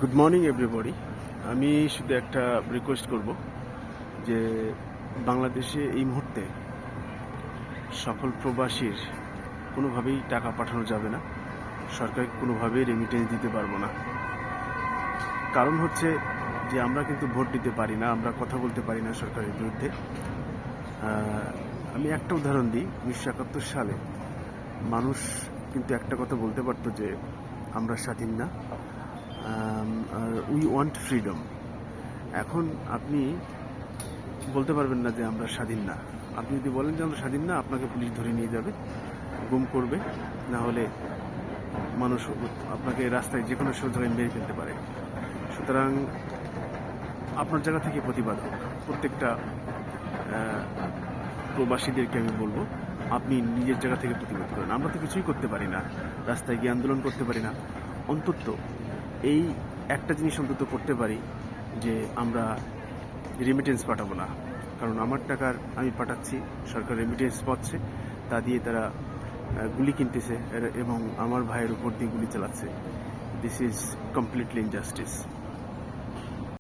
Good morning everybody. আমি শুধু একটা রিকোয়েস্ট করব যে বাংলাদেশে এই মুহূর্তে সকল প্রবাসীর কোনোভাবেই টাকা পাঠানো যাবে না, সরকারকে কোনোভাবেই রেমিটেন্স দিতে পারবো না। কারণ হচ্ছে যে আমরা কিন্তু ভোট দিতে পারি না, আমরা কথা বলতে পারি না সরকারের বিরুদ্ধে। আমি একটা উদাহরণ দিই, 1971 সালে মানুষ কিন্তু একটা কথা বলতে পারতো যে আমরা স্বাধীন না, উই ওয়ান্ট ফ্রিডম। এখন আপনি বলতে পারবেন না যে আমরা স্বাধীন না। আপনি যদি বলেন যে আমরা স্বাধীন না, আপনাকে পুলিশ ধরে নিয়ে যাবে, গুম করবে, না হলে মানুষ আপনাকে রাস্তায় যে কোনো জায়গায় মেরে ফেলতে পারে। সুতরাং আপনার জায়গা থেকে প্রতিবাদ হোক। প্রত্যেকটা প্রবাসীদেরকে আমি বলবো, আপনি নিজের জায়গা থেকে প্রতিবাদ করেন। আমরা তো কিছুই করতে পারি না, রাস্তায় গিয়ে আন্দোলন করতে পারি না। অন্তত এই একটা জিনিস অন্তত করতে পারি যে আমরা রেমিটেন্স পাঠাবো না। কারণ আমার টাকার আমি পাঠাচ্ছি, সরকার রেমিটেন্স পাচ্ছে, তা দিয়ে তারা গুলি কিনতেছে এবং আমার ভাইয়ের উপর দিয়ে গুলি চালাচ্ছে। This is completely injustice.